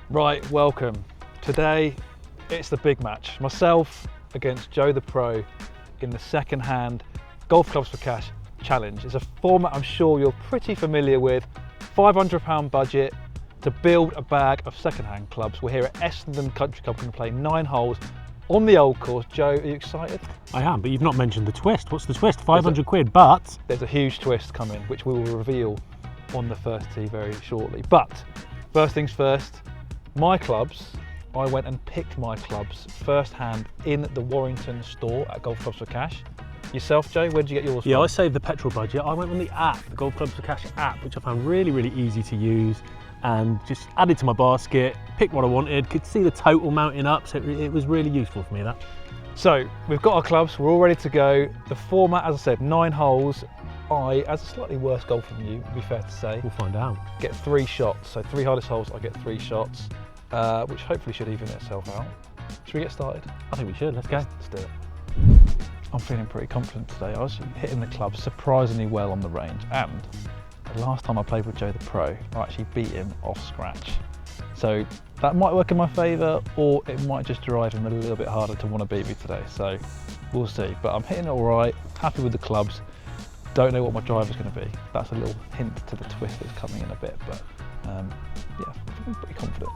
Right, welcome. Today, it's the big match. Myself against Joe the Pro in the second-hand Golf Clubs for Cash challenge. It's a format I'm sure you're pretty familiar with. £500 budget to build a bag of second-hand clubs. We're here at Essendon Country Club, going to play 9 holes on the old course. Joe, are you excited? I am, but you've not mentioned the twist. What's the twist? 500 quid, but... There's a huge twist coming, which we will reveal on the first tee very shortly. But first things first, my clubs, I went and picked my clubs first-hand in the Warrington store at Golf Clubs for Cash. Yourself, Joe, where did you get yours from? Yeah, I saved the petrol budget. I went on the app, the Golf Clubs for Cash app, which I found really, really easy to use, and just added to my basket, picked what I wanted, could see the total mounting up, so it was really useful for me, that. So, we've got our clubs, we're all ready to go. The format, as I said, 9 holes. I, as a slightly worse golfer than you, would be fair to say, We'll find out. get 3 shots. So 3 hardest holes, I get 3 shots, which hopefully should even itself out. Should we get started? I think we should, let's go. Let's do it. I'm feeling pretty confident today. I was hitting the club surprisingly well on the range, and the last time I played with Joe the Pro, I actually beat him off scratch. So that might work in my favour, or it might just drive him a little bit harder to want to beat me today. So we'll see. But I'm hitting it all right, happy with the clubs. Don't know what my driver's going to be. That's a little hint to the twist that's coming in a bit, but yeah, I'm pretty confident.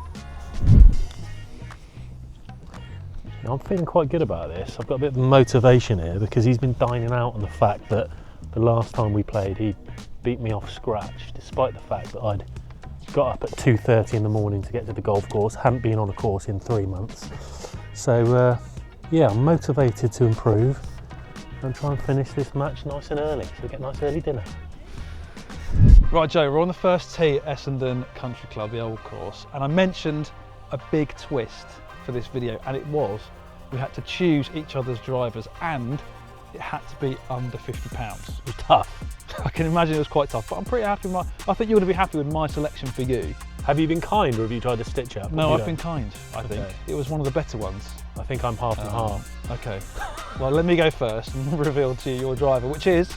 Now, I'm feeling quite good about this. I've got a bit of motivation here because he's been dining out on the fact that the last time we played, he beat me off scratch, despite the fact that I'd got up at 2:30 in the morning to get to the golf course, hadn't been on a course in 3 months. So yeah, I'm motivated to improve and try and finish this match nice and early, so we get a nice early dinner. Right, Joe, we're on the first tee at Essendon Country Club, the old course, and I mentioned a big twist for this video, and it was we had to choose each other's drivers, and it had to be under £50. It was tough. I can imagine it was quite tough, but I'm pretty happy with I think you're going to be happy with my selection for you. Have you been kind, or have you tried to stitch up? No, I've been kind, I think. Okay. It was one of the better ones. I think I'm half and half. Okay. Well, let me go first and reveal to you your driver, which is,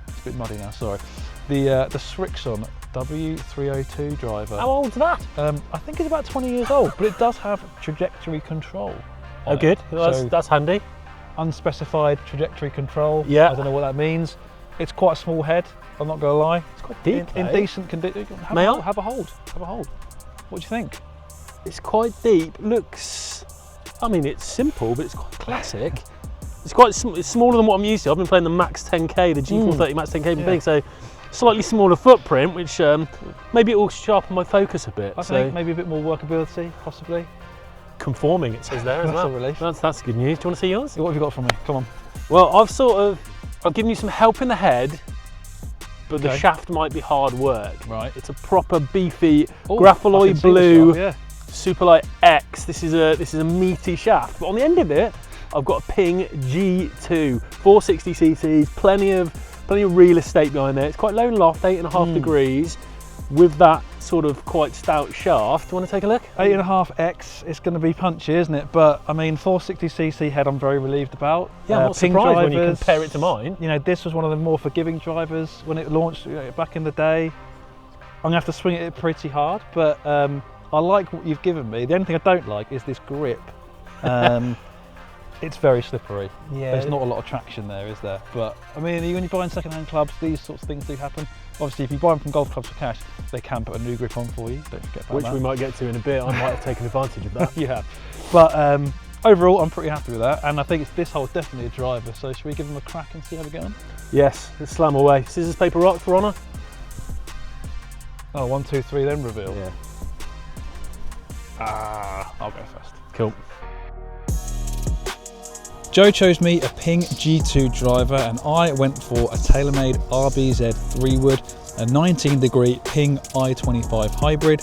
it's a bit muddy now, sorry, the Ferguson W302 driver. How old's that? I think it's about 20 years old, but it does have trajectory control. Oh, good. Well, So- that's handy. Unspecified trajectory control. Yeah. I don't know what that means. It's quite a small head, I'm not going to lie. It's quite deep. In decent condition. May I? Have a hold. Have a hold. What do you think? It's quite deep. Looks, I mean, it's simple, but it's quite classic. It's quite it's smaller than what I'm used to. I've been playing the Max 10K, the G430 Max 10K been big, so slightly smaller footprint, which maybe it will sharpen my focus a bit. I think maybe a bit more workability, possibly. Conforming, it says there as well. That's a relief. That's good news. Do you want to see yours? What have you got from me? Come on. Well, I've given you some help in the head, but the Okay. shaft might be hard work. Right. It's a proper beefy I can grapholoid see the blue shaft, Superlight X. This is a meaty shaft, but on the end of it, I've got a Ping G2, 460 cc's, plenty of real estate behind there. It's quite low loft, 8.5 degrees, with that sort of quite stout shaft. Do you want to take a look? 8.5X, it's going to be punchy, isn't it? But I mean, 460cc head, I'm very relieved about. Yeah, I'm not Ping surprised when you drivers, compare it to mine. You know, this was one of the more forgiving drivers when it launched back in the day. I'm going to have to swing it pretty hard, but I like what you've given me. The only thing I don't like is this grip. It's very slippery. Yeah. There's not a lot of traction there, is there? But I mean, when you're buying second-hand clubs, these sorts of things do happen. Obviously, if you buy them from Golf Clubs for Cash, they can put a new grip on for you. Don't forget about Which that. we might get to in a bit. I might have taken advantage of that. Yeah. But overall, I'm pretty happy with that, and I think this hole's definitely a driver. So should we give them a crack and see how we get on? Yes, let's slam away. Scissors, paper, rock for honour. Oh, 1, 2, 3, then reveal. Yeah. I'll go first. Cool. Joe chose me a Ping G2 driver, and I went for a TaylorMade RBZ 3-wood, a 19-degree Ping I-25 hybrid.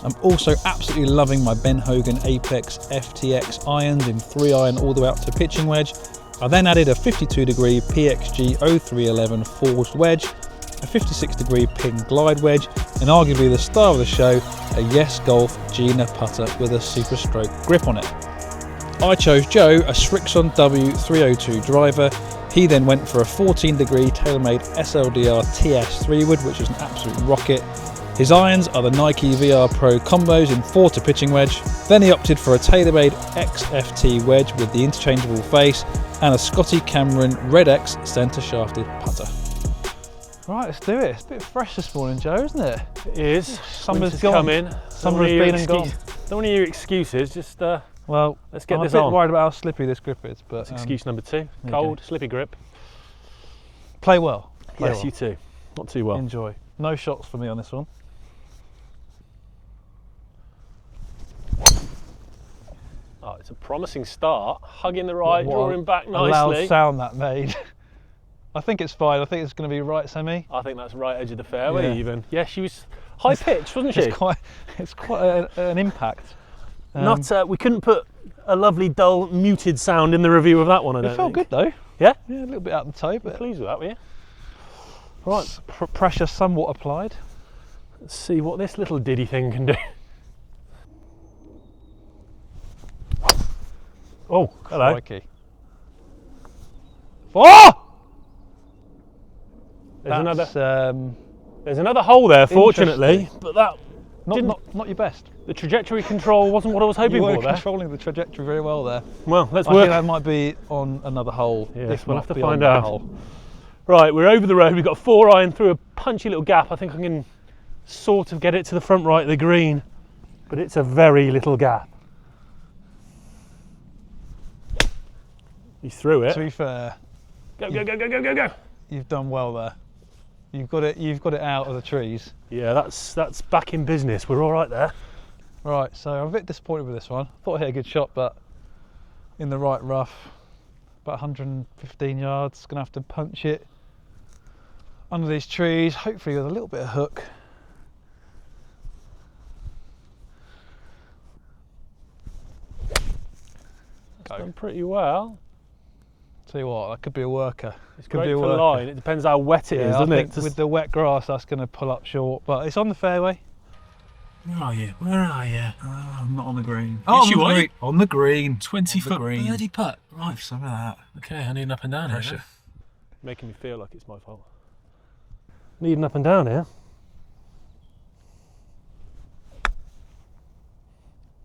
I'm also absolutely loving my Ben Hogan Apex FTX irons in 3-iron all the way up to pitching wedge. I then added a 52-degree PXG 0311 forged wedge, a 56-degree Ping glide wedge, and arguably the star of the show, a Yes Golf Gina putter with a super stroke grip on it. I chose Joe a Ferguson W302 driver. He then went for a 14-degree TaylorMade SLDR TS 3-wood, which is an absolute rocket. His irons are the Nike VR Pro combos in 4-to pitching wedge. Then he opted for a TaylorMade XFT wedge with the interchangeable face and a Scotty Cameron Red X centre shafted putter. Right, let's do it. It's a bit fresh this morning, Joe, isn't it? It is. Summer's gone. Come in. Summer has been and gone. Don't want to hear excuses, just well, let's get this I'm a on. bit worried about how slippy this grip is, but that's excuse number 2. Cold, slippy grip. Play well. Play yes, well. you too. Not too well. Enjoy. No shots for me on this one. Oh, it's a promising start. Hugging the right, drawing back nicely. A loud sound that made. I think it's fine. I think it's going to be right semi. I think that's right edge of the fairway even. Yeah, she was high pitched, wasn't she? It's quite an impact. We couldn't put a lovely dull muted sound in the review of that one. I don't It felt think. good though. Yeah? Yeah, a little bit out the toe, but Pleased with that, were you? Right. Pressure somewhat applied. Let's see what this little diddy thing can do. Oh, hello. Crikey. Oh! There's another hole there, fortunately, but that not your best. The trajectory control wasn't what I was hoping you for were there. Controlling the trajectory very well there. Well, let's I work. think that might be on another hole. Yes, we'll have to beyond find that out. hole. Right, we're over the road. We've got a 4-iron through a punchy little gap. I think I can sort of get it to the front right of the green, but it's a very little gap. He's through it. To be fair, go, go, go, go, go, go, go. You've done well there. You've got it out of the trees. Yeah, that's back in business. We're all right there. Right, so I'm a bit disappointed with this one. Thought I hit a good shot, but in the right rough, about 115 yards. Gonna have to punch it under these trees, hopefully with a little bit of hook. Done pretty well. Tell you what, that could be a worker. It's could great be a for worker. line. It depends how wet it is, doesn't I it? think with the wet grass, that's going to pull up short, but it's on the fairway. Where are you? Where are you? Oh, I'm not on the green. Oh, yes, you are. On the green. 20-foot birdie putt. Right, some of that. Okay, I need an up and down Pressure. here. Making me feel like it's my fault. Need an up and down here.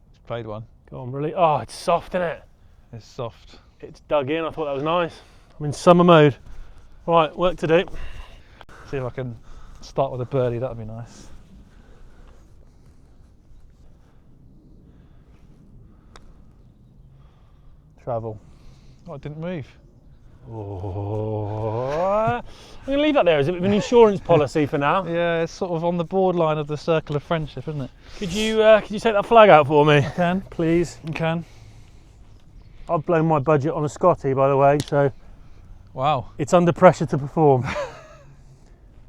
It's played one. Go on, really. Oh, it's soft, isn't it? It's soft. It's dug in. I thought that was nice. I'm in summer mode. Right, work to do. See if I can start with a birdie, that'd be nice. Travel. Oh, it didn't move. Oh, I'm going to leave that there as a bit of an insurance policy for now. Yeah, it's sort of on the borderline of the circle of friendship, isn't it? Could you take that flag out for me? I can. Please. You can. I've blown my budget on a Scotty, by the way, so Wow. it's under pressure to perform.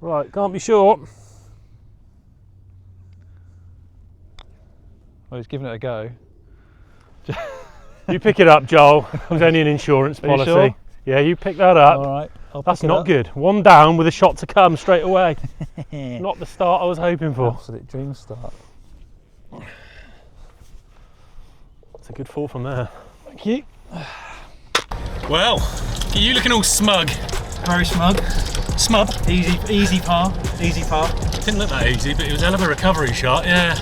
Right, can't be short. Well, he's giving it a go. You pick it up, Joel. It was only an insurance Are you policy. sure? Yeah, you pick that up. All right. I'll That's pick it not up. good. One down with a shot to come straight away. Not the start I was hoping for. Absolute dream start. It's a good fall from there. Thank you. Well, you looking all smug. Very smug. Smug. Easy par. Easy par. Didn't look that easy, but it was a hell of a recovery shot. Yeah.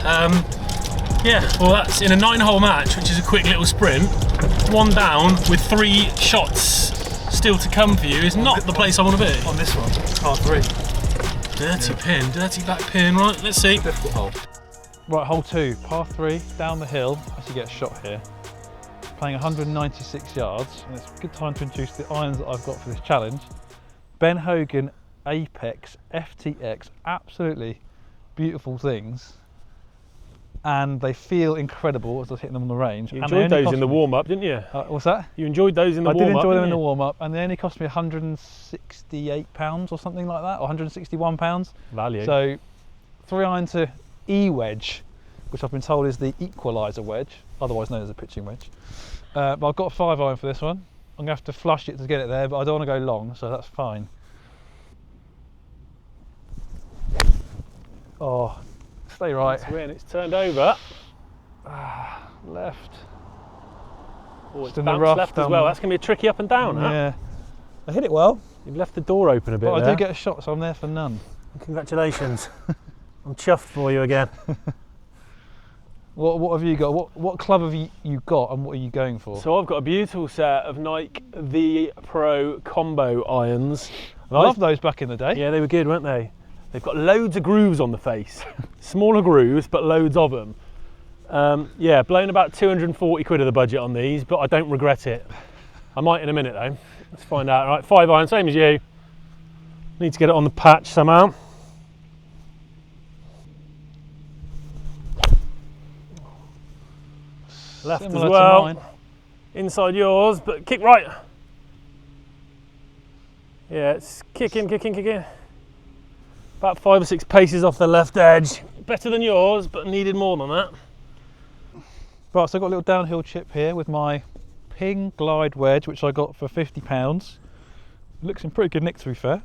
Yeah. Well, that's in a 9-hole match, which is a quick little sprint. One down with 3 shots still to come for you is not the place I want to be. On this one, par 3. Dirty pin, dirty back pin. Right, let's see. Difficult hole. Right, hole 2, par 3, down the hill. Actually get a shot here. Playing 196 yards, and it's a good time to introduce the irons that I've got for this challenge. Ben Hogan Apex FTX, absolutely beautiful things. And they feel incredible as I was hitting them on the range. You enjoyed those in the warm-up, didn't you? What's that? You enjoyed those in the warm-up. I did enjoy them in the warm-up, and they only cost me £168 or something like that, or £161. Value. So 3-iron to E-wedge, which I've been told is the equaliser wedge, otherwise known as a pitching wedge. But I've got a 5-iron for this one. I'm going to have to flush it to get it there, but I don't want to go long, so that's fine. Oh, stay right. It's when it's turned over. Left. Oh, it's in the bounced rough left as down well. there. That's going to be a tricky up and down, huh? Yeah. I hit it well, You've left the door open a bit but I there. do get a shot, so I'm there for none. Congratulations. I'm chuffed for you again. What have you got? What club have you got, and what are you going for? So I've got a beautiful set of Nike V Pro combo irons. Love those back in the day. Yeah, they were good, weren't they? They've got loads of grooves on the face. Smaller grooves, but loads of them. Yeah, blown about 240 quid of the budget on these, but I don't regret it. I might in a minute though. Let's find out. All right, 5 iron, same as you. Need to get it on the patch somehow. Left Similar as well. to mine. Inside yours, but kick right. Yeah, it's kicking. About 5 or 6 paces off the left edge. Better than yours, but needed more than that. Right, so I've got a little downhill chip here with my Ping Glide wedge, which I got for £50. Looks in pretty good nick, to be fair.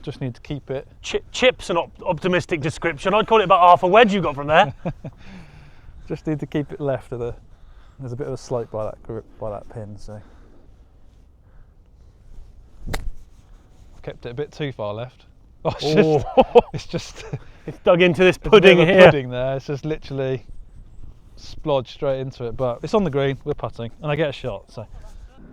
Just need to keep it. Chip's an optimistic description. I'd call it about half a wedge you got from there. Just need to keep it left of the. There's a bit of a slope by that grip, by that pin, so. I've kept it a bit too far left. Oh, it's just. It's dug into this pudding here. here. Pudding there. It's just literally splodged straight into it. But it's on the green. We're putting, and I get a shot. So.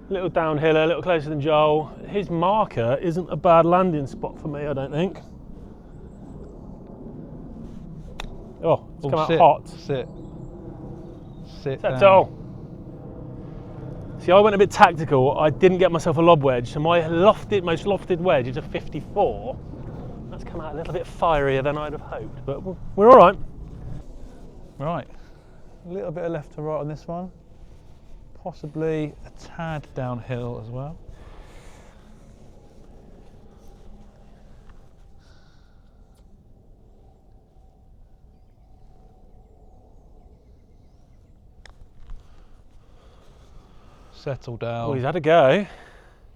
Little downhiller, a little closer than Joel. His marker isn't a bad landing spot for me, I don't think. Oh, it's come out hot. Sit down. Settle. See, I went a bit tactical. I didn't get myself a lob wedge, so my most lofted wedge is a 54. That's come out a little bit fierier than I'd have hoped, but we're all right. Right, a little bit of left to right on this one. Possibly a tad downhill as well. Settle down. Oh, he's had a go.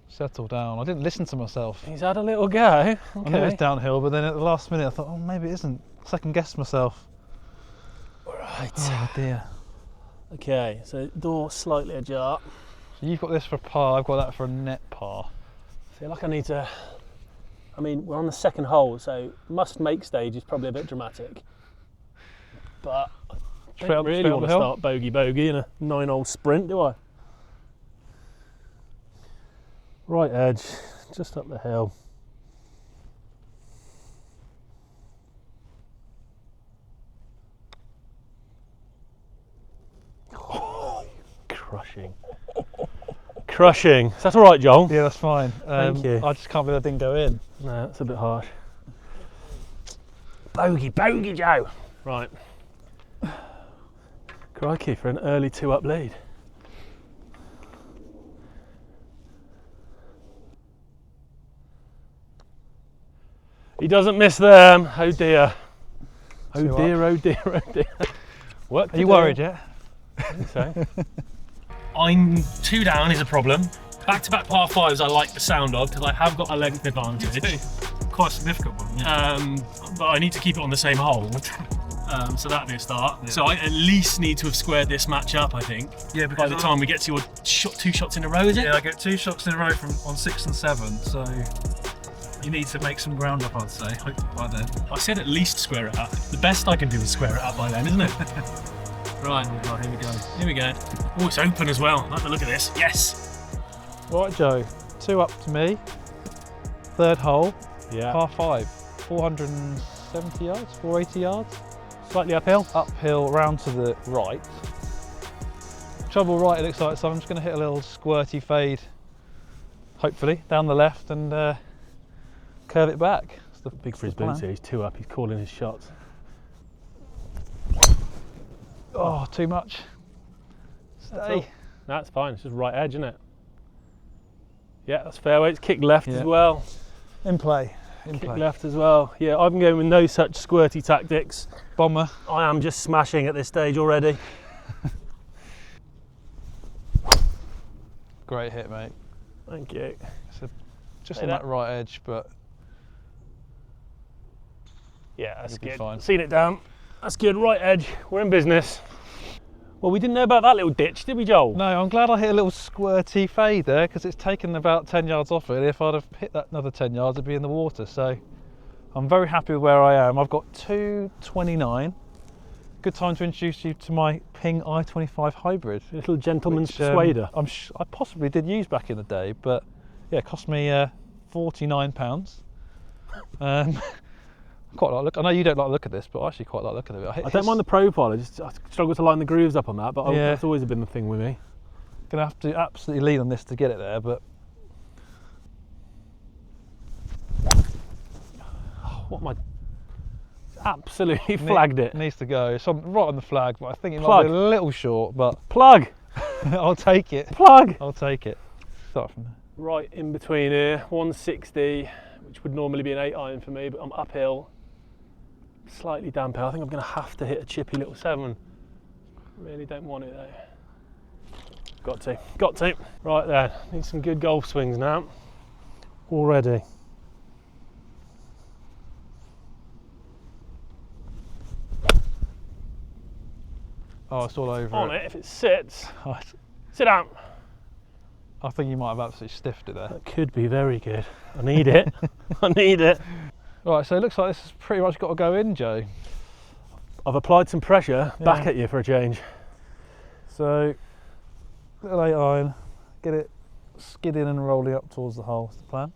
Settle down. I didn't listen to myself. He's had a little go. Okay. I knew it was downhill, but then at the last minute I thought, oh, maybe it isn't. Second guessed myself. Right. Oh dear. Okay, so door slightly ajar. So you've got this for par, I've got that for a net par. I feel like I need to. I mean, we're on the second hole, so must make stage is probably a bit dramatic. But I don't really want to start bogey in a 9-hole sprint, do I? Right edge, just up the hill. Oh, crushing. Is that all right, Joel? Yeah, that's fine. Thank you. I just can't believe I didn't go in. No, that's a bit harsh. Bogey, Joe. Right. Crikey, for an early 2-up lead. He doesn't miss them. Oh dear. Oh dear. Work to Are you do. worried yet? I think so. I'm 2 down is a problem. Back-to-back par 5s I like the sound of because I have got a length advantage. Quite a significant one. Yeah. But I need to keep it on the same hole. So that'd be a start. Yeah. So I at least need to have squared this match up, I think. Yeah, because by the time we get to your 2 shots in a row, is it? Yeah, I get 2 shots in a row on 6 and 7, so you need to make some ground up, I'd say, hopefully by then. I said at least square it up. The best I can do is square it up by then, isn't it? Right, here we go. Here we go. Oh, it's open as well. Like the look at this. Yes. Right, Joe. 2 up to me. 3rd hole. Yeah. Par 5. 470 yards, 480 yards. Slightly uphill. Uphill, round to the right. Trouble right, it looks like, so I'm just going to hit a little squirty fade, hopefully, down the left and curve it back. That's the big for his boots here. He's 2 up. He's calling his shots. Oh, too much. Stay. That's fine. It's just right edge, isn't it? Yeah, that's fairway. It's kick left as well. In play. Kick left as well. Yeah, I've been going with no such squirty tactics. Bomber. I am just smashing at this stage already. Great hit, mate. Thank you. Just on that right edge, but yeah, that's good. Fine. Seen it down. That's good. Right edge. We're in business. Well, we didn't know about that little ditch, did we, Joel? No, I'm glad I hit a little squirty fade there because it's taken about 10 yards off it. If I'd have hit that another 10 yards, it'd be in the water. So I'm very happy with where I am. I've got 229. Good time to introduce you to my Ping I-25 hybrid. Little gentleman's persuader. I possibly did use back in the day, but yeah, it cost me £49. Quite like look. I know you don't like the look at this, but I actually quite like the look at it. I don't mind the profile. I struggle to line the grooves up on that, but yeah. that's always been the thing with me. Gonna have to absolutely lean on this to get it there, but what am I? Absolutely flagged it. Needs to go. It's right on the flag, but I think it might be a little short. But plug. I'll take it. Plug. I'll take it. Start from there. Right in between here, 160, which would normally be an 8-iron for me, but I'm uphill. Slightly damp hill. I think I'm going to have to hit a chippy little 7. Really don't want it though. Got to. Right there. Need some good golf swings now. Already. Oh, it's all over. On it, if it sits. Sit down. I think you might have absolutely stiffed it there. That could be very good. I need it. I need it. Right, so it looks like this has pretty much got to go in, Joe. I've applied some pressure back at you for a change. So, little 8-iron, get it skidding and rolling up towards the hole. That's the plan.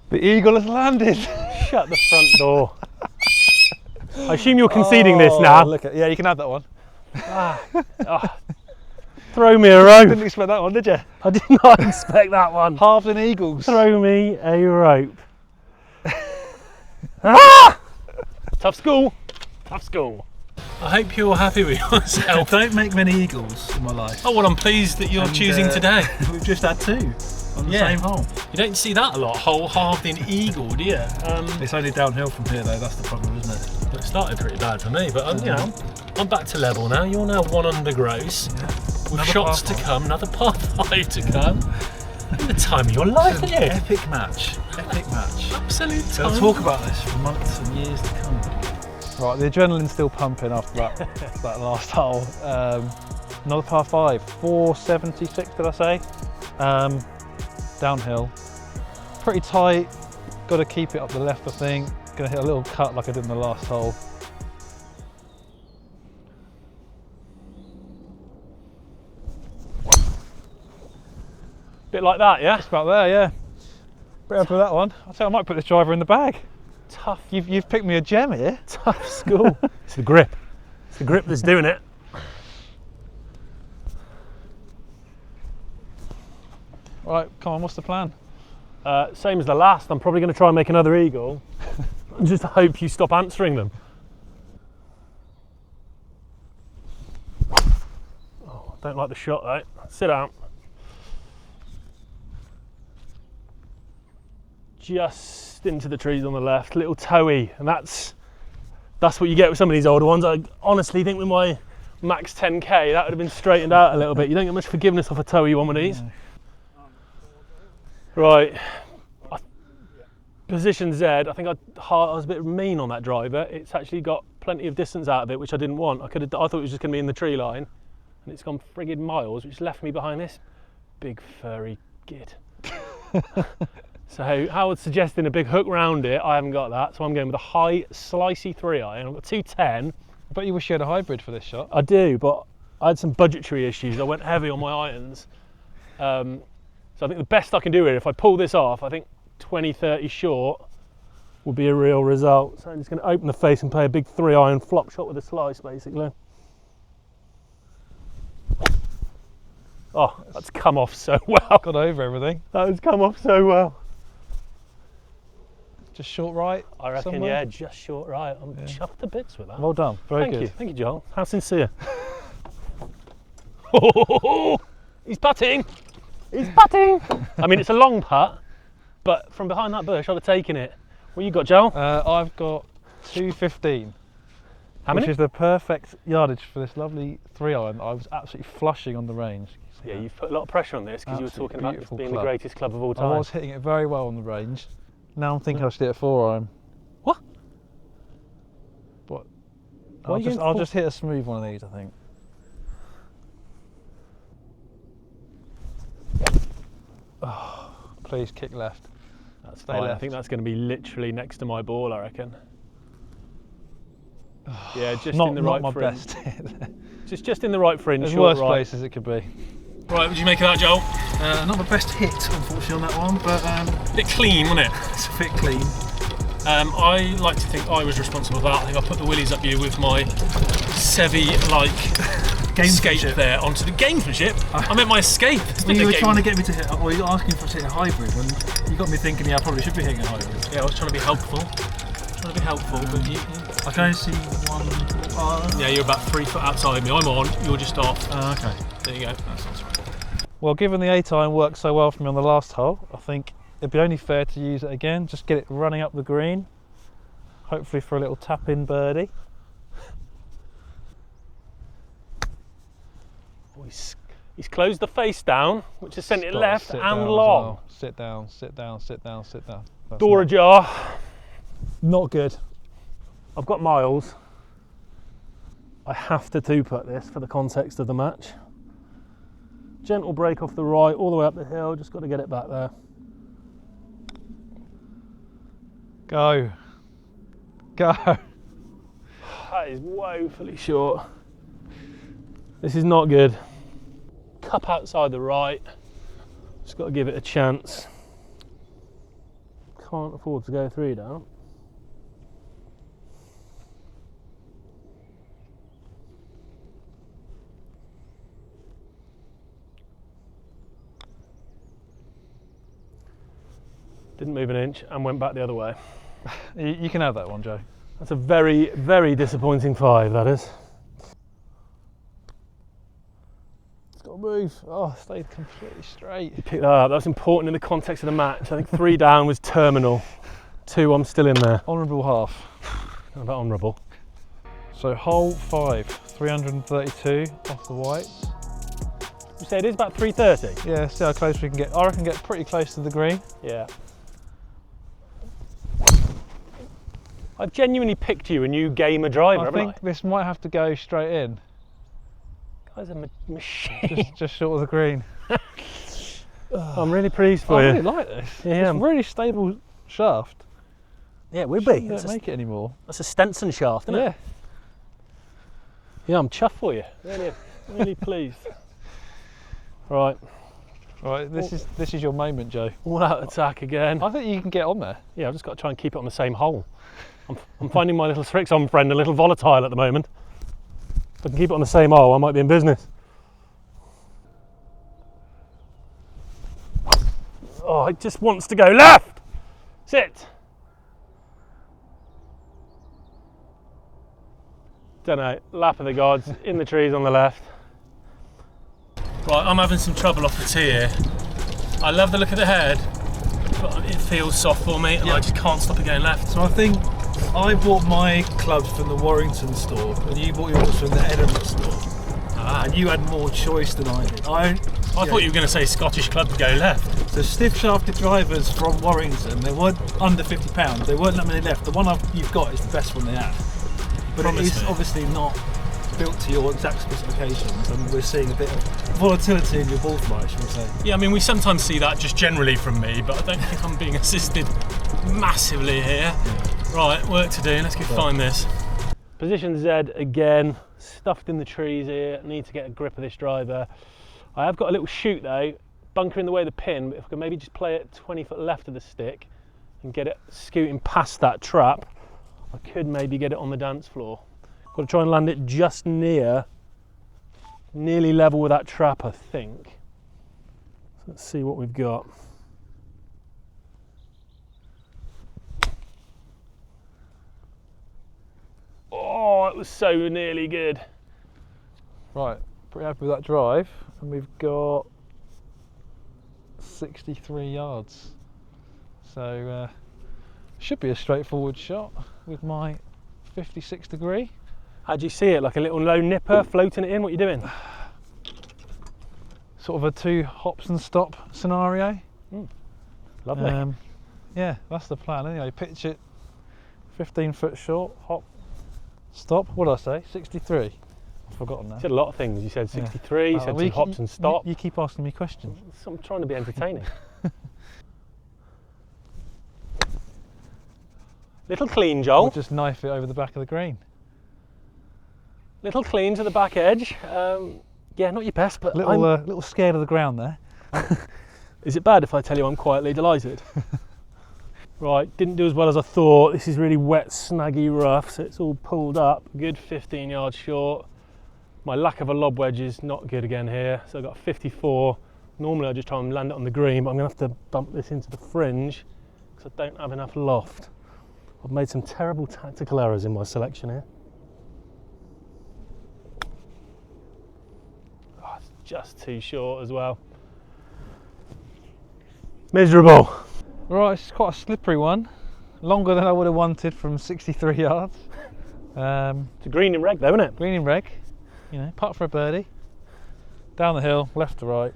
The eagle has landed. Shut the front door. I assume you're conceding this now. Yeah, you can have that one. Throw me a rope. Didn't expect that one, did you? I did not expect that one. Halves and eagles. Throw me a rope. Tough school. Tough school. I hope you're happy with yourself. Don't make many eagles in my life. Oh, well, I'm pleased that you're choosing today. We've just had 2 on the same hole. You don't see that a lot, hole halved in eagle, do you? It's only downhill from here though, that's the problem, isn't it? It started pretty bad for me, but you know, I'm back to level now. You're now 1 under gross. With Another shots to come, another par 5 to come. The time of your life, isn't it? Epic match. Absolute time. We'll talk about this for months and years to come. Right, the adrenaline's still pumping after that last hole. Another par 5, 476 did I say? Downhill, pretty tight, got to keep it up the left I think. Gonna hit a little cut like I did in the last hole. Bit like that, yeah? It's about there, yeah. Pretty happy with that one. I think I might put this driver in the bag. Tough. You've picked me a gem here. Tough school. It's the grip. It's the grip that's doing it. Right, come on, what's the plan? Same as the last. I'm probably going to try and make another eagle. And just hope you stop answering them. Oh, don't like the shot though. Sit down. Just into the trees on the left, little toey, and that's what you get with some of these older ones. I honestly think with my max 10k that would have been straightened out a little bit. You don't get much forgiveness off a toey one of these. No. Right, position Z, I think I was a bit mean on that driver. It's actually got plenty of distance out of it, which I didn't want. I thought it was just going to be in the tree line, and it's gone friggin' miles, which left me behind this big furry git. So Howard's suggesting a big hook round it. I haven't got that, so I'm going with a high slicey 3-iron. I've got 210. I bet you wish you had a hybrid for this shot. I do, but I had some budgetary issues. I went heavy on my irons. So I think the best I can do here, if I pull this off, I think 20-30 short will be a real result. So I'm just going to open the face and play a big 3-iron flop shot with a slice, basically. Oh, that's come off so well. Got over everything. That has come off so well. Just short right? I reckon, somewhere? yeah, just short right. I'm chuffed to bits with that. Well done, very good. Thank you, Joel. How sincere. He's putting. He's putting. I mean, it's a long putt, but from behind that bush, I'd have taken it. What you got, Joel? I've got 215. How many? Which is the perfect yardage for this lovely 3-iron. I was absolutely flushing on the range. Yeah, you've put a lot of pressure on this because you were talking about this being the greatest club of all time. I was hitting it very well on the range. Now I'm thinking I should hit a 4-iron. What? I'll just hit a smooth one of these, I think. Oh, please kick left. That's Stay fine. left. I think that's going to be literally next to my ball, I reckon. Yeah, just in the right not my fringe. best hit. Just in the right fringe. There's short worse right. places it could be. Right, what did you make of that, Joel? Not the best hit, unfortunately, on that one, but Bit clean, wasn't it? it's a bit clean. I like to think I was responsible for that. I think I put the willies up you with my Sevi-like escape there onto the gamesmanship. I meant my escape. Well, you were trying to get me to hit, or you were asking for to hit a hybrid, and you got me thinking, yeah, I probably should be hitting a hybrid. Yeah, I was trying to be helpful. But you... I can only see one. Yeah, you're about 3 foot outside me. I'm on, you're just off. Okay. There you go. That sounds right. Well, given the A-time worked so well for me on the last hole, I think it'd be only fair to use it again, just get it running up the green, hopefully for a little tap-in birdie. He's closed the face down, which has sent it Got to left sit and down as long. well. Sit down, sit down, sit down, sit down. That's Door ajar. not good. I've got miles. I have to two-putt this for the context of the match. Gentle break off the right, all the way up the hill, just got to get it back there. Go. Go. That is woefully short. This is not good. Cup outside the right. Just got to give it a chance. Can't afford to go 3 down. Didn't move an inch and went back the other way. You can have that one, Joe. That's a very, very disappointing 5, that is. It's got to move. Oh, stayed completely straight. Pick that up. That's important in the context of the match. I think 3 down was terminal. 2, I'm still in there. Honourable half. Not about honourable. So hole 5, 332 off the whites. You say it is about 330? Yeah, see how close we can get. I reckon get pretty close to the green. Yeah. I've genuinely picked you a new gamer driver, I haven't think this might have to go straight in. Guy's a machine. Just short of the green. I'm really pleased for I you. really like this. Yeah. It's a really stable shaft. Yeah, it would Shouldn't be. That's make it anymore. a Stenson shaft, isn't Yeah. it? Yeah, I'm chuffed for you. Really, really pleased. Right, Right, this is your moment, Joe. all out attack again. I think you can get on there. Yeah, I've just got to try and keep it on the same hole. I'm finding my little Strixon friend a little volatile at the moment. If I can keep it on the same hole, I might be in business. Oh, it just wants to go left. Sit. Don't know, lap of the gods, in the trees on the left. Right, I'm having some trouble off the tee here. I love the look of the head, but it feels soft for me and I just can't stop it going left. So I think I bought my clubs from the Warrington store and you bought yours from the Edinburgh store. And you had more choice than I did. I thought you were going to say Scottish club to go left. So stiff shafted drivers from Warrington, they weren't under £50, they weren't that many left. The one you've got is the best one they have. But Promise it is me. obviously not built to your exact specifications, and we're seeing a bit of volatility in your ball flight, shall we say. Yeah, I mean, we sometimes see that just generally from me, but I don't think I'm being assisted massively here. Right, work to do. Let's go find this. Position Z again, stuffed in the trees here. Need to get a grip of this driver. I have got a little shoot though, bunker in the way of the pin, but if I can maybe just play it 20 foot left of the stick and get it scooting past that trap, I could maybe get it on the dance floor. Got to try and land it just nearly level with that trap, I think. So let's see what we've got. Oh, it was so nearly good. Right, pretty happy with that drive, and we've got 63 yards. So should be a straightforward shot with my 56 degree. How'd you see it? Like a little low nipper floating it in? What are you doing? Sort of a 2 hops and stop scenario. Lovely. Yeah, that's the plan anyway. Pitch it 15 foot short, hop, stop. What did I say? 63. I've forgotten now. You said a lot of things. You said 63, you said 2 hops and stop. You keep asking me questions. I'm trying to be entertaining. Little clean, Joel. Or just knife it over the back of the green. Little clean to the back edge. Yeah, not your best, but Little scared of the ground there. Is it bad if I tell you I'm quietly delighted? Right, didn't do as well as I thought. This is really wet, snaggy rough, so it's all pulled up. Good 15 yards short. My lack of a lob wedge is not good again here, so I've got 54. Normally I just try and land it on the green, but I'm going to have to bump this into the fringe because I don't have enough loft. I've made some terrible tactical errors in my selection here. Oh, it's just too short as well. Miserable. Right, it's quite a slippery one. Longer than I would have wanted from 63 yards. It's a green in reg though, isn't it? Green in reg. You know, putt for a birdie. Down the hill, left to right.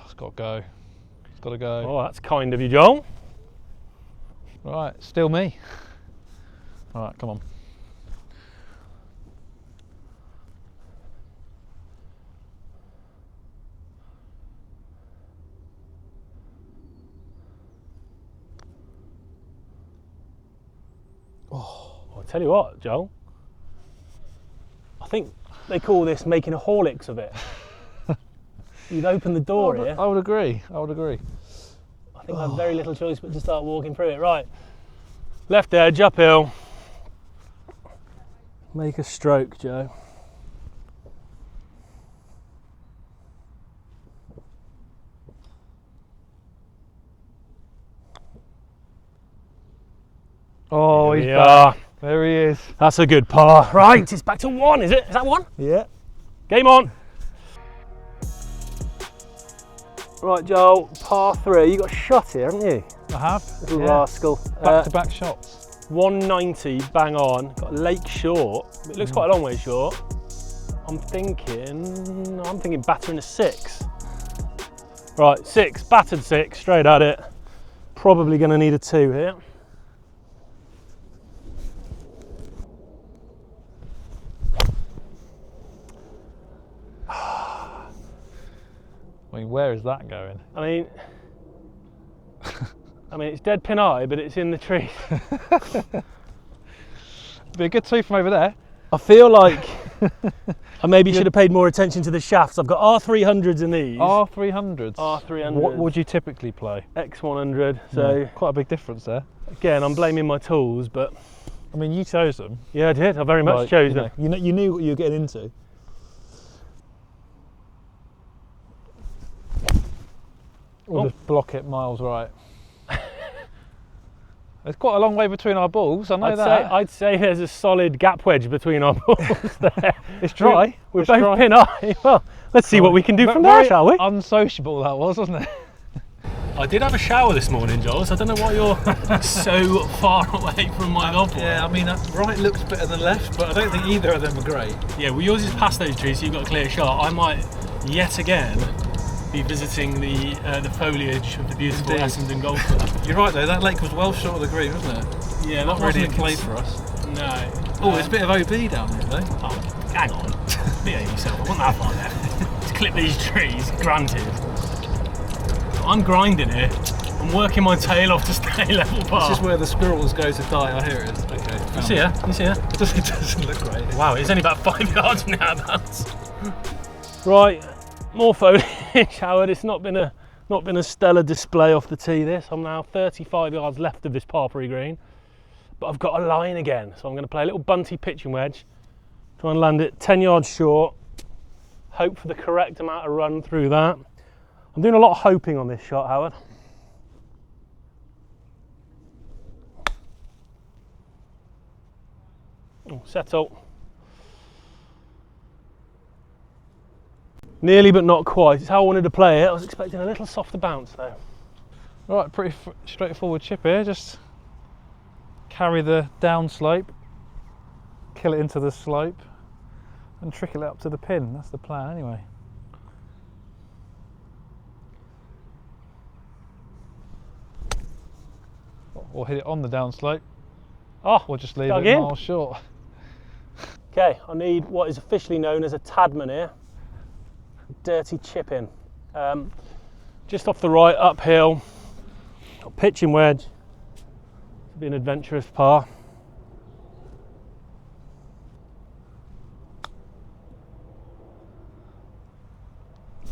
It's got to go. It's got to go. Oh, that's kind of you, Joel. Right, still me. All right, come on. Oh, I'll tell you what, Joel. I think they call this making a Horlicks of it. You've opened the door here. I would agree. I would agree. I think I have very little choice but to start walking through it. Right, left edge, uphill. Make a stroke, Joe. Oh, Here he's we back. are. There he is. That's a good par. Right, it's back to one, is it? Is that one? Yeah. Game on. Right, Joel, par 3. You got a shot here, haven't you? I have. Little rascal. Back-to-back shots. 190, bang on. Got a lake short. It looks quite a long way short. I'm thinking battering a 6. Right, 6, battered 6, straight at it. Probably going to need a 2 here. I mean, where is that going? I mean, it's dead pin eye, but it's in the tree. Be a good 2 from over there. I feel like I maybe should have paid more attention to the shafts. I've got R300s in these. R300s. R300s. What would you typically play? X100. So quite a big difference there. again, I'm blaming my tools, but I mean, you chose them. yeah, I did. I very much chose them. You knew what you were getting into. We'll just block it miles right. There's quite a long way between our balls, I know that. I'd say there's a solid gap wedge between our balls there. It's dry. We're both pin eye. Well, let's see what we can do from there, shall we? Unsociable that was, wasn't it? I did have a shower this morning, Joel, so I don't know why you're so far away from my golf ball. Yeah, I mean, right looks better than left, but I don't think either of them are great. Yeah, well, yours is past those trees, so you've got a clear shot. I might yet again be visiting the foliage of the beautiful Essendon Golf Club. You're right though, that lake was well short of the green, wasn't it? Yeah, Not really in play for us. No. Oh, there's a bit of OB down here though. Oh, hang on. Behave yourself. I wasn't that far left. To clip these trees, granted. I'm grinding here. I'm working my tail off to stay level par. This is where the squirrels go to die. Oh, here it is. Okay. You see her? You see her? It doesn't look great. Wow, it's only about 5 yards from now, bounce. Right, more foliage, Howard. It's not been a stellar display off the tee. This. I'm now 35 yards left of this par 3 green, but I've got a line again, so I'm going to play a little bunty pitching wedge. Try and land it 10 yards short. Hope for the correct amount of run through that. I'm doing a lot of hoping on this shot, Howard. Oh, settle. Nearly, but not quite. It's how I wanted to play it. I was expecting a little softer bounce though. Right, pretty straightforward chip here. Just carry the down slope, kill it into the slope, and trickle it up to the pin. That's the plan anyway. Or hit it on the down slope, or just leave it miles short. Okay, I need what is officially known as a Tadman here. Dirty chip in. Just off the right, uphill. Got pitching wedge. It'll be an adventurous par.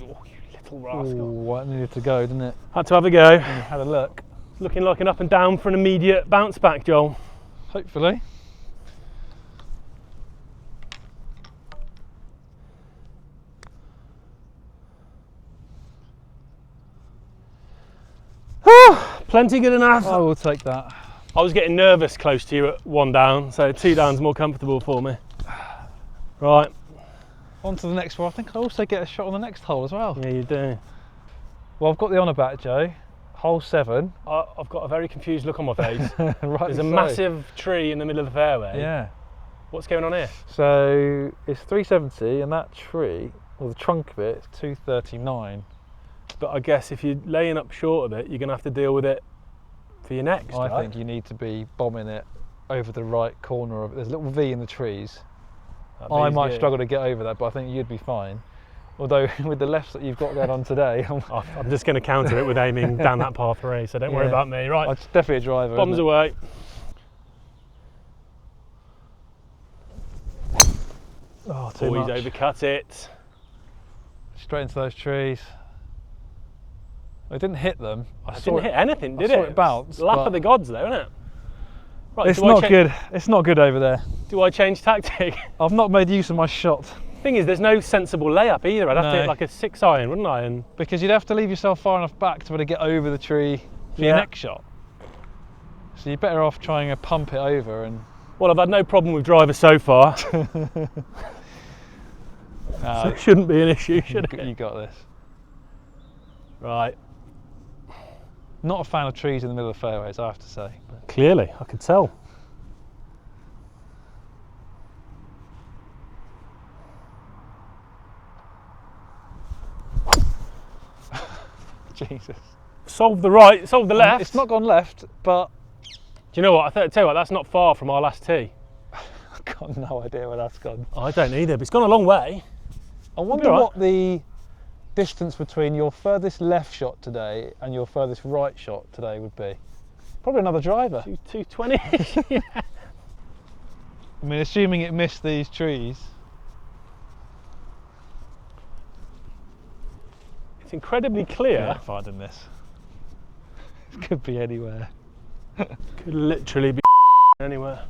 Oh, you little rascal. Ooh, that needed to go, didn't it? Had to have a go. Had a look. Looking like an up and down for an immediate bounce back, Joel. Hopefully. Plenty good enough. I will take that. I was getting nervous close to you at 1 down, so 2 down's more comfortable for me. Right. On to the next one. I think I also get a shot on the next hole as well. Yeah, you do. Well, I've got the honour back, Joe. Hole 7. I've got a very confused look on my face. Right. There's a massive tree in the middle of the fairway. Yeah. What's going on here? So it's 370, and that tree, or the trunk of it, is 239. But I guess if you're laying up short of it, you're going to have to deal with it for your next, I right? think you need to be bombing it over the right corner of it. There's a little V in the trees. I might struggle to get over that, but I think you'd be fine. Although with the lefts that you've got going on today, I'm just going to counter it with aiming down that par 3, so don't worry about me. Right, it's definitely a driver. bombs away. Oh, too He's much. overcut it. Straight into those trees. I didn't hit them. I didn't hit anything, did I saw it? it bounce. Lap of the gods, though, isn't it? Right, It's not good. It's not good over there. Do I change tactic? I've not made use of my shot. Thing is, there's no sensible layup either. I'd have to hit like a 6-iron, wouldn't I? And because you'd have to leave yourself far enough back to be able to get over the tree for your next shot. So you're better off trying to pump it over and. Well, I've had no problem with driver so far. So it shouldn't be an issue, should it? You got this. Right. Not a fan of trees in the middle of fairways, I have to say. Clearly, I could tell. Jesus. Solve the right, solve the left. It's not gone left, but. Do you know what? I tell you what, that's not far from our last tee. I've got no idea where that's gone. I don't either, but it's gone a long way. I wonder what the distance between your furthest left shot today and your furthest right shot today would be. Probably another driver. 220. Yeah. I mean, assuming it missed these trees. It's incredibly clear. Yeah, finding this. It could be anywhere. Could literally be anywhere.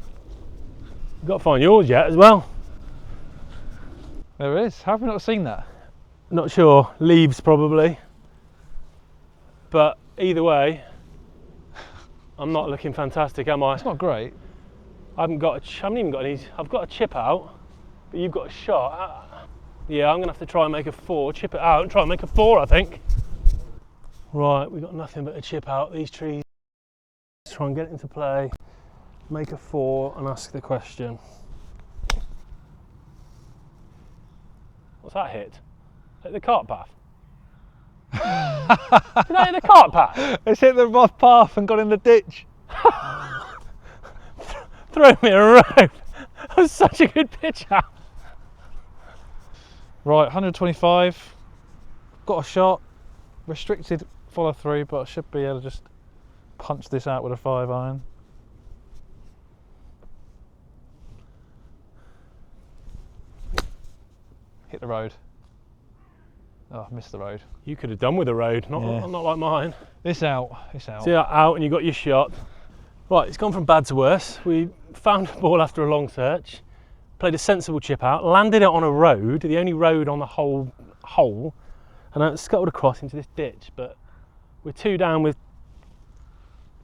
You've got to find yours yet as well. There is. How have we not seen that? Not sure. Leaves probably. But either way, I'm not looking fantastic, am I? It's not great. I haven't even got any. I've got a chip out, but you've got a shot. Yeah, I'm gonna have to try and make a 4, chip it out and try and make a 4, I think. Right, we've got nothing but a chip out. These trees. Let's try and get it into play, make a 4 and ask the question. What's that hit? Hit the cart path? Did that hit the cart path? It's hit the rough path and got in the ditch. Throw me a rope. That was such a good pitch out. Right, 125. Got a shot. Restricted follow through, but I should be able to just punch this out with a 5-iron. Hit the road. Oh, I missed the road. You could have done with a road, not like mine. It's out. It's out. So yeah, out and you got your shot. Right, it's gone from bad to worse. We found a ball after a long search, played a sensible chip out, landed it on a road, the only road on the whole hole, and then it scuttled across into this ditch. But we're 2 down with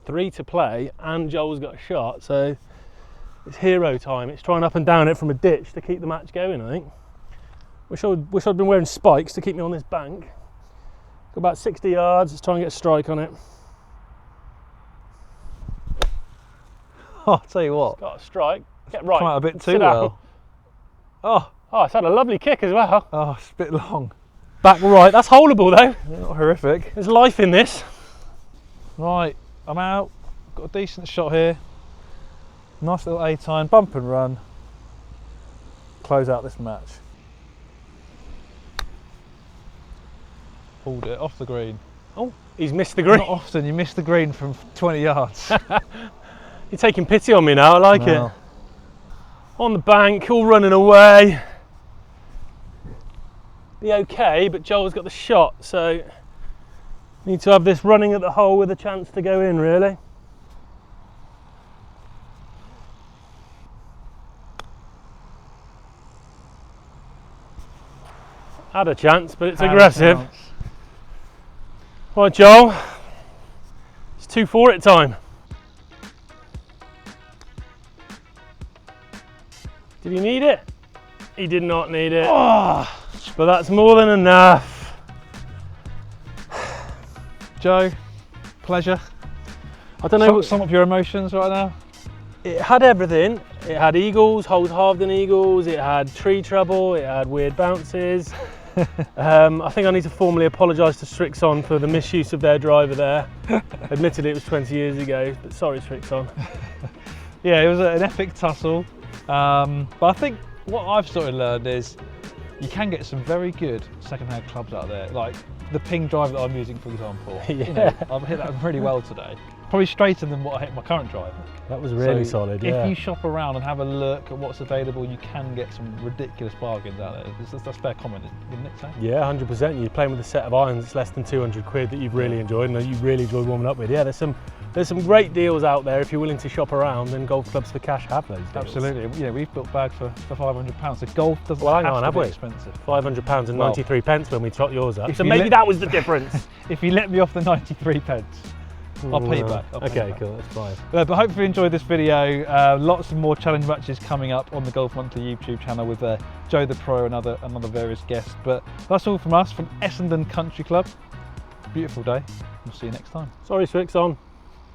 3 to play, and Joel's got a shot, so it's hero time. It's trying up and down it from a ditch to keep the match going, I think. Wish I'd been wearing spikes to keep me on this bank. Got about 60 yards, let's try and get a strike on it. Oh, I'll tell you what. Got a strike. Get right. Come out a bit too Sit well. down. Oh, it's had a lovely kick as well. Oh, it's a bit long. Back right. That's holeable though. Not horrific. There's life in this. Right, I'm out. Got a decent shot here. Nice little 8-iron, bump and run. close out this match. Pulled it off the green. Oh, he's missed the green. Not often you miss the green from 20 yards. You're taking pity on me now, I like Well. it. On the bank, all running away. Be okay, but Joel's got the shot, so need to have this running at the hole with a chance to go in, really. Had a chance, but it's aggressive. Right, Joel, it's 2-4 at time. Did he need it? He did not need it. Oh, But that's more than enough. Joe, pleasure. I don't know. Sum up your emotions right now. It had everything. It had eagles, holes halved in eagles. It had tree trouble. It had weird bounces. I think I need to formally apologise to Strixon for the misuse of their driver there. Admittedly, it was 20 years ago, but sorry, Strixon. Yeah, it was an epic tussle. But I think what I've sort of learned is you can get some very good second-hand clubs out there, like the Ping driver that I'm using, for example. Yeah. You know, I've hit that really well today. Probably straighter than what I hit my current driver. That was really So solid, yeah. If you shop around and have a look at what's available, you can get some ridiculous bargains out there. That's fair comment, wouldn't it, Sam? Yeah, 100%. You're playing with a set of irons that's less than 200 quid that you've really enjoyed and that you really enjoyed warming up with. Yeah, there's some great deals out there if you're willing to shop around, and Golf Clubs for Cash have those deals. Absolutely. Yeah, we've built bags for £500. So golf doesn't Well, hang have on, to have be we? expensive. £500 and Well, 93 pence when we tot yours up. if So you maybe let- that was the difference. If you let me off the 93 pence, I'll pay you back. I'll pay you Okay, back. cool, that's fine. But hopefully you enjoyed this video. Lots of more challenge matches coming up on the Golf Monthly YouTube channel with Joe the Pro and other various guests. But that's all from us from Essendon Country Club. Beautiful day. We'll see you next time. Sorry, Strixon.